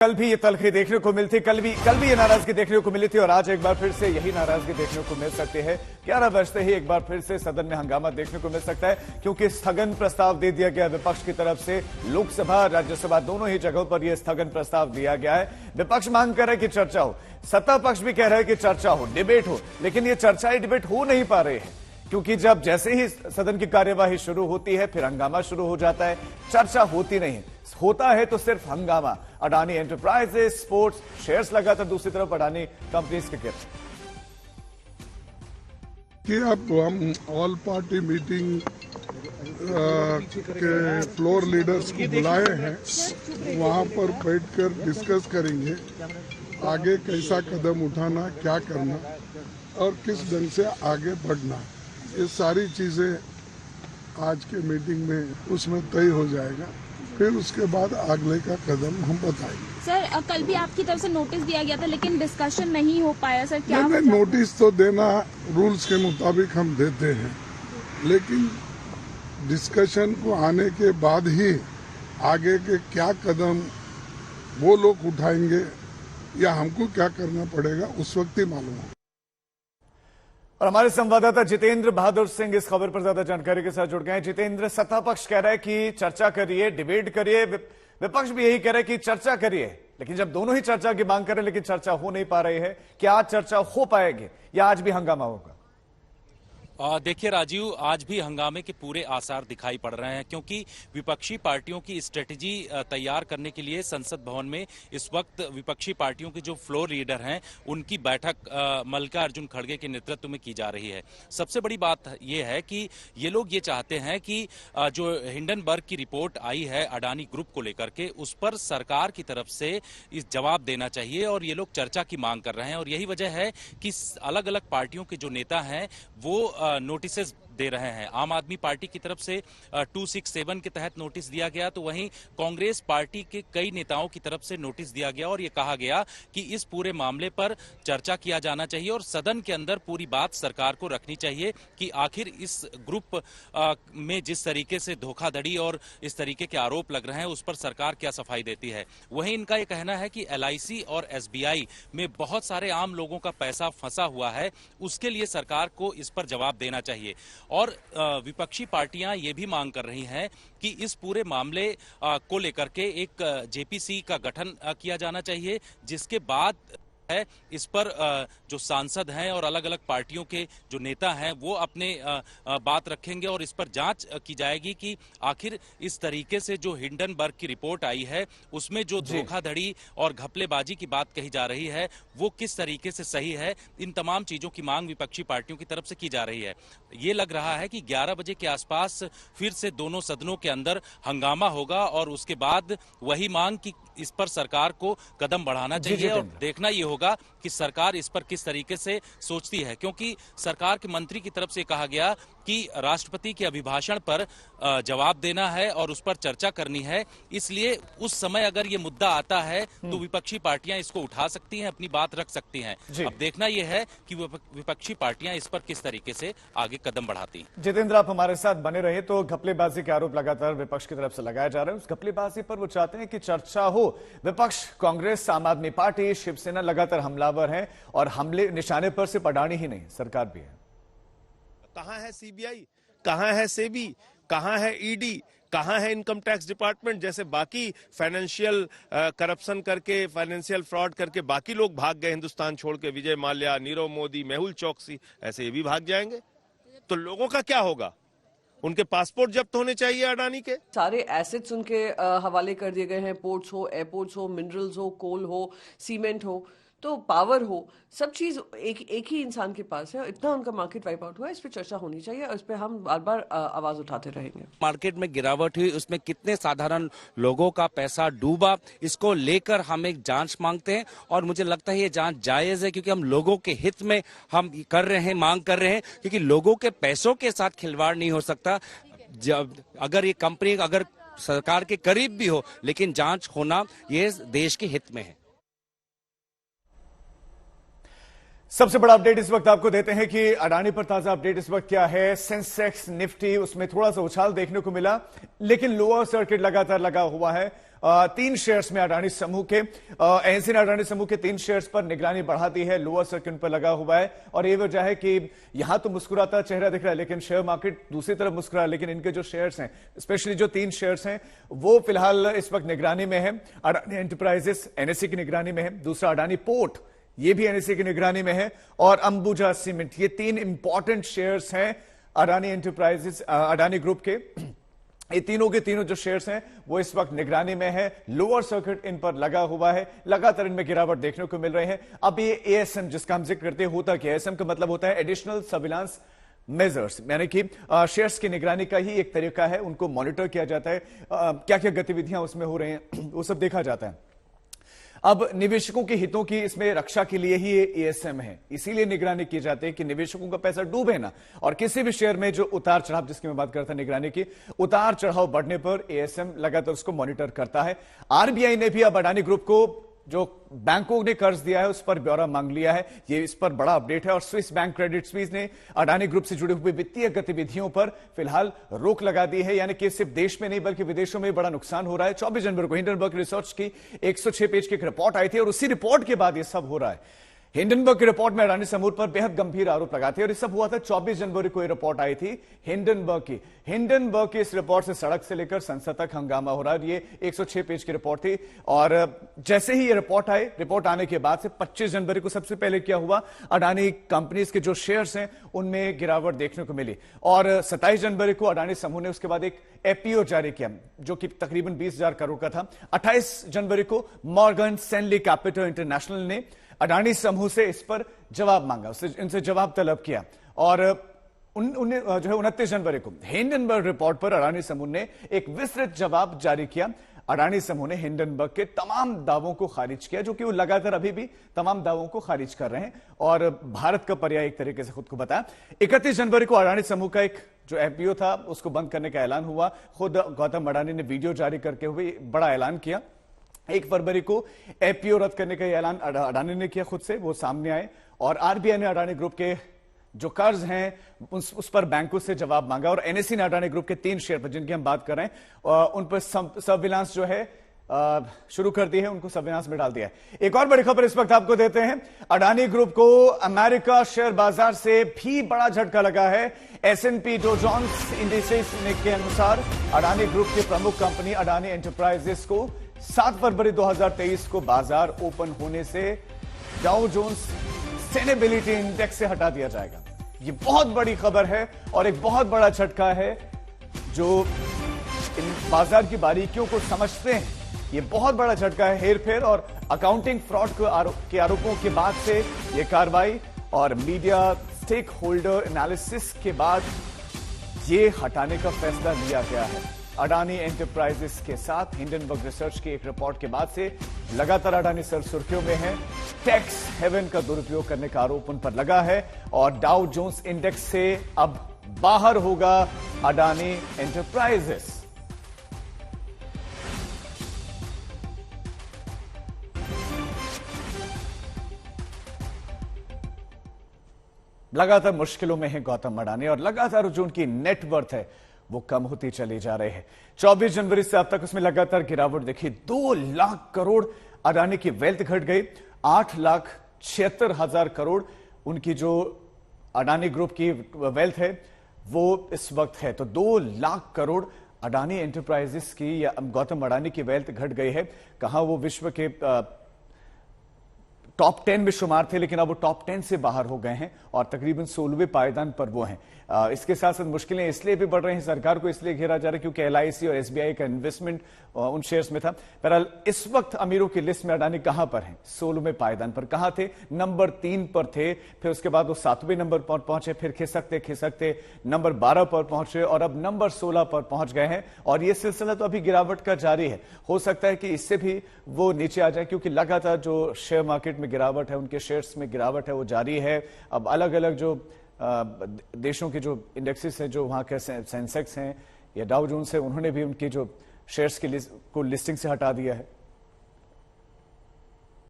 कल भी ये तलखी देखने को मिलती, कल भी ये नाराजगी देखने को मिली थी और आज एक बार फिर से यही नाराजगी देखने को मिल सकती है। 11 बजते ही एक बार फिर से सदन में हंगामा देखने को मिल सकता है, क्योंकि स्थगन प्रस्ताव दे दिया गया विपक्ष की तरफ से। लोकसभा राज्यसभा दोनों ही जगहों पर यह स्थगन प्रस्ताव दिया गया है। विपक्ष मांग कर रहा है कि चर्चा हो, सत्ता पक्ष भी कह रहा है कि चर्चा हो, डिबेट हो, लेकिन ये चर्चा डिबेट हो नहीं पा रहे हैं, क्योंकि जब जैसे ही सदन की कार्यवाही शुरू होती है फिर हंगामा शुरू हो जाता है, चर्चा होती नहीं, होता है तो सिर्फ हंगामा। अडानी एंटरप्राइजेस स्पोर्ट्स शेयर्स लगातार दूसरी तरफ अडानी कंपनीज के गिर कि अब हम ऑल पार्टी मीटिंग के फ्लोर लीडर्स को बुलाए हैं, वहां पर बैठकर डिस्कस करेंगे आगे कैसा कदम उठाना, क्या करना और किस ढंग से आगे बढ़ना। ये सारी चीजें आज के मीटिंग में उसमें तय हो जाएगा, फिर उसके बाद अगले का कदम हम बताएंगे। सर, कल भी आपकी तरफ से नोटिस दिया गया था लेकिन डिस्कशन नहीं हो पाया सर, क्या? नहीं, नोटिस तो देना रूल्स के मुताबिक हम देते हैं, लेकिन डिस्कशन को आने के बाद ही आगे के क्या कदम वो लोग उठाएंगे या हमको क्या करना पड़ेगा उस वक्त ही मालूम होगा। और हमारे संवाददाता जितेंद्र बहादुर सिंह इस खबर पर ज्यादा जानकारी के साथ जुड़ गए हैं। जितेंद्र, सत्ता पक्ष कह रहा है कि चर्चा करिए, डिबेट करिए, विपक्ष भी यही कह रहा है कि चर्चा करिए, लेकिन जब दोनों ही चर्चा की मांग कर रहे हैं लेकिन चर्चा हो नहीं पा रही है, क्या आज चर्चा हो पाएगी या आज भी हंगामा होगा? देखिए राजीव, आज भी हंगामे के पूरे आसार दिखाई पड़ रहे हैं, क्योंकि विपक्षी पार्टियों की स्ट्रेटेजी तैयार करने के लिए संसद भवन में इस वक्त विपक्षी पार्टियों के जो फ्लोर लीडर हैं उनकी बैठक मल्लिकार्जुन खड़गे के नेतृत्व में की जा रही है। सबसे बड़ी बात यह है कि ये लोग ये चाहते हैं कि जो हिंडनबर्ग की रिपोर्ट आई है अडानी ग्रुप को लेकर के, उस पर सरकार की तरफ से इस जवाब देना चाहिए और ये लोग चर्चा की मांग कर रहे हैं। और यही वजह है कि अलग अलग पार्टियों के जो नेता हैं वो नोटिसेस दे रहे हैं। आम आदमी पार्टी की तरफ से 267 के तहत नोटिस दिया गया, तो वहीं कांग्रेस पार्टी के कई नेताओं की तरफ से नोटिस दिया गया और ये कहा गया कि इस पूरे मामले पर चर्चा किया जाना चाहिए और सदन के अंदर पूरी बात सरकार को रखनी चाहिए कि आखिर इस ग्रुप में जिस तरीके से धोखाधड़ी और इस तरीके के आरोप लग रहे हैं उस पर सरकार क्या सफाई देती है। वहीं इनका यह कहना है कि LIC और SBI में बहुत सारे आम लोगों का पैसा फंसा हुआ है, उसके लिए सरकार को इस पर जवाब देना चाहिए। और विपक्षी पार्टियां ये भी मांग कर रही हैं कि इस पूरे मामले को लेकर के एक JPC का गठन किया जाना चाहिए, जिसके बाद है इस पर जो सांसद हैं और अलग अलग पार्टियों के जो नेता हैं वो अपने बात रखेंगे और इस पर जांच की जाएगी कि आखिर इस तरीके से जो हिंडनबर्ग की रिपोर्ट आई है उसमें जो धोखाधड़ी और घपलेबाजी की बात कही जा रही है वो किस तरीके से सही है। इन तमाम चीजों की मांग विपक्षी पार्टियों की तरफ से की जा रही है। ये लग रहा है कि 11 बजे के आसपास फिर से दोनों सदनों के अंदर हंगामा होगा और उसके बाद वही मांग कि इस पर सरकार को कदम बढ़ाना चाहिए और देखना ये होगा कि सरकार इस पर किस तरीके से सोचती है, क्योंकि सरकार के मंत्री की तरफ से कहा गया कि राष्ट्रपति के अभिभाषण पर जवाब देना है और उस पर चर्चा करनी है, इसलिए उस समय अगर ये मुद्दा आता है तो विपक्षी पार्टियां इसको उठा सकती हैं, अपनी बात रख सकती हैं। अब देखना यह है कि विपक्षी पार्टियां इस पर किस तरीके से आगे कदम बढ़ाती हैं। जितेंद्र, आप हमारे साथ बने रहे। तो घपलेबाजी के आरोप लगातार विपक्ष की तरफ से लगाए जा रहे हैं, उस घपलेबाजी पर वो चाहते हैं कि चर्चा हो। विपक्ष, कांग्रेस, आम आदमी पार्टी, शिवसेना लगातार हमलावर हैं और हमले निशाने पर सिर्फ अडानी ही नहीं, सरकार भी है। कहां है CBI, कहां है SEBI, कहां है ED, कहां है इनकम टैक्स डिपार्टमेंट? जैसे बाकी फाइनेंशियल करप्शन करके, फाइनेंशियल फ्रॉड करके बाकी लोग भाग गए हिंदुस्तान छोड़ के, विजय माल्या, नीरव मोदी, मेहुल चौकसी, ऐसे ये भी भाग जाएंगे तो लोगों का क्या होगा? उनके पासपोर्ट जब्त होने चाहिए अडानी के। सारे एसेट्स उनके हवाले कर दिए गए हैं, पोर्ट्स हो, एयरपोर्ट्स हो, मिनरल्स हो, कोल हो, सीमेंट हो, तो पावर हो, सब चीज एक ही इंसान के पास है। इतना उनका मार्केट वाइप आउट हुआ है, इस पे चर्चा होनी चाहिए और इस पे हम बार बार आवाज उठाते रहेंगे। मार्केट में गिरावट हुई, उसमें कितने साधारण लोगों का पैसा डूबा, इसको लेकर हम एक जांच मांगते हैं और मुझे लगता है ये जांच जायज है, क्योंकि हम लोगों के हित में हम कर रहे हैं, मांग कर रहे हैं, क्योंकि लोगों के पैसों के साथ खिलवाड़ नहीं हो सकता। जब अगर ये कंपनी अगर सरकार के करीब भी हो, लेकिन जांच होना ये देश के हित में है। सबसे बड़ा अपडेट इस वक्त आपको देते हैं कि अडानी पर ताजा अपडेट इस वक्त क्या है। सेंसेक्स निफ्टी उसमें थोड़ा सा उछाल देखने को मिला, लेकिन लोअर सर्किट लगातार लगा हुआ है। तीन शेयर्स में अडानी समूह के एनसी ने अडानी समूह के 3 शेयर्स पर निगरानी बढ़ा दी है, लोअर सर्किट पर लगा हुआ है। और ये वजह है कि यहां तो मुस्कुराता चेहरा दिख रहा है, लेकिन शेयर मार्केट दूसरी तरफ मुस्कुरा, लेकिन इनके जो शेयर्स हैं, स्पेशली जो 3 शेयर्स हैं, वो फिलहाल इस वक्त निगरानी में है। अडानी एंटरप्राइजेस एनएसई की निगरानी में है, दूसरा अडानी पोर्ट ये भी एनएसई की निगरानी में है, और अंबुजा सीमेंट, ये 3 इंपॉर्टेंट शेयर्स हैं अडानी एंटरप्राइजेस अडानी ग्रुप के। ये तीनों के तीनों जो शेयर्स हैं वो इस वक्त निगरानी में है, लोअर सर्किट इन पर लगा हुआ है, लगातार इनमें गिरावट देखने को मिल रही है। अब ये एएसएम जिसका हम जिक्र करते हैं होता क्या है, एएसएम का मतलब होता है एडिशनल सर्विलांस मेजर्स, यानी कि शेयर्स की निगरानी का ही एक तरीका है, उनको मॉनिटर किया जाता है, क्या क्या गतिविधियां उसमें हो रही हैं वो सब देखा जाता है। अब निवेशकों के हितों की इसमें रक्षा के लिए ही एएसएम है, इसीलिए निगरानी की जाती है कि निवेशकों का पैसा डूबे ना, और किसी भी शेयर में जो उतार चढ़ाव, जिसकी मैं बात करता निगरानी की, उतार चढ़ाव बढ़ने पर एएसएम लगातार उसको मॉनिटर करता है। आरबीआई ने भी अब अडानी ग्रुप को जो बैंकों ने कर्ज दिया है उस पर ब्यौरा मांग लिया है, ये इस पर बड़ा अपडेट है। और स्विस बैंक क्रेडिट स्विस ने अडानी ग्रुप से जुड़े हुए वित्तीय गतिविधियों पर फिलहाल रोक लगा दी है, यानी कि सिर्फ देश में नहीं बल्कि विदेशों में बड़ा नुकसान हो रहा है। 24 जनवरी को हिंडनबर्ग रिसर्च की 106 पेज की एक रिपोर्ट आई थी, और उसी रिपोर्ट के बाद ये सब हो रहा है। हिंडनबर्ग की रिपोर्ट में अडानी समूह पर बेहद गंभीर आरोप लगाते हैं, और ये सब हुआ था 24 जनवरी को ये रिपोर्ट आई थी हिंडनबर्ग की इस रिपोर्ट से सड़क से लेकर संसद तक हंगामा हो रहा है। ये 106 पेज की रिपोर्ट थी, और जैसे ही ये रिपोर्ट आई, रिपोर्ट आने के बाद से 25 जनवरी को सबसे पहले क्या हुआ, अडानी कंपनीज के जो शेयर्स हैं उनमें गिरावट देखने को मिली। और 27 जनवरी को अडानी समूह ने उसके बाद एक एपीओ जारी किया जो कि तकरीबन 20,000 करोड़ का था। 28 जनवरी को मॉर्गन स्टैनली कैपिटल इंटरनेशनल ने अडानी समूह से इस पर जवाब मांगा, इनसे जवाब तलब किया, और जो है 29 जनवरी को हिंडनबर्ग रिपोर्ट पर अडानी समूह ने एक विस्तृत जवाब जारी किया। अडानी समूह ने हिंडनबर्ग के तमाम दावों को खारिज किया, जो कि वो लगातार अभी भी तमाम दावों को खारिज कर रहे हैं, और भारत का पर्याय एक तरीके से खुद को बताया। 31 जनवरी को अडानी समूह का एक जो एपीओ था उसको बंद करने का ऐलान हुआ। खुद गौतम अडानी ने वीडियो जारी करके हुए बड़ा ऐलान किया। 1 फरवरी को एपीओ रद्द करने का ऐलान अडानी ने किया, खुद से वो सामने आए, और आरबीआई ने अडानी ग्रुप के जो कर्ज हैं उस पर बैंकों से जवाब मांगा, और एनएसई ने अडानी ग्रुप के 3 शेयर पर जिनकी हम बात कर रहे हैं उन पर सर्विलांस जो है शुरू कर दी है, उनको सर्विलांस में डाल दिया है। एक और बड़ी खबर इस वक्त आपको देते हैं, अडानी ग्रुप को अमेरिका शेयर बाजार से भी बड़ा झटका लगा है। S&P डो जोन्स इंडिसेस के अनुसार अडानी ग्रुप की प्रमुख कंपनी अडानी एंटरप्राइजेस को 7 फरवरी 2023 को बाजार ओपन होने से डाउ जोन्स सस्टेनेबिलिटी इंडेक्स से हटा दिया जाएगा। ये बहुत बड़ी खबर है और एक बहुत बड़ा झटका है। जो इन बाजार की बारीकियों को समझते हैं, ये बहुत बड़ा झटका है। हेरफेर और अकाउंटिंग फ्रॉड के आरोपों के बाद से ये कार्रवाई और मीडिया स्टेक होल्डर एनालिसिस के बाद ये हटाने का फैसला लिया गया है। अडानी एंटरप्राइजेस के साथ हिंडनबर्ग रिसर्च की एक रिपोर्ट के बाद से लगातार अडानी सर सुर्खियों में है। टैक्स हेवन का दुरुपयोग करने का आरोप उन पर लगा है, और डाउ जोन्स इंडेक्स से अब बाहर होगा अडानी एंटरप्राइजेस। लगातार मुश्किलों में है गौतम अडानी, और लगातार जो उनकी नेटवर्थ है वो कम होती चली जा रही है। 24 जनवरी से अब तक उसमें लगातार गिरावट देखी। 2 लाख करोड़ अडानी की वेल्थ घट गई। 8,76,000 करोड़ उनकी जो अडानी ग्रुप की वेल्थ है वो इस वक्त है। तो 2 लाख करोड़ अडानी एंटरप्राइजेस की या गौतम अडानी की वेल्थ घट गई है। कहां वो विश्व के टॉप 10 में शुमार थे, लेकिन अब वो टॉप 10 से बाहर हो गए हैं और तकरीबन 16वें पायदान पर वो हैं। इसके साथ साथ मुश्किलें इसलिए भी बढ़ रही हैं, सरकार को इसलिए घेरा जा रहा है क्योंकि LIC और SBI का इन्वेस्टमेंट उन शेयर्स में था। बहरहाल इस वक्त अमीरों की लिस्ट में अडानी कहां पर हैं? 16वें पायदान पर। कहां थे? नंबर 3 पर थे, फिर उसके बाद वो 7वें नंबर पर पहुंचे, फिर खिसकते नंबर 12 पर पहुंचे और अब नंबर 16 पर पहुंच गए हैं। और ये सिलसिला तो अभी गिरावट का जारी है। हो सकता है कि इससे भी वो नीचे आ जाए, क्योंकि लगातार जो शेयर मार्केट में गिरावट है, उनके शेयर्स में गिरावट है, वो जारी है। अब अलग अलग जो देशों के जो इंडेक्सेस हैं, जो वहां के सेंसेक्स हैं या डाउ जोन्स है, उन्होंने भी उनकी जो शेयर्स की को लिस्टिंग से हटा दिया है।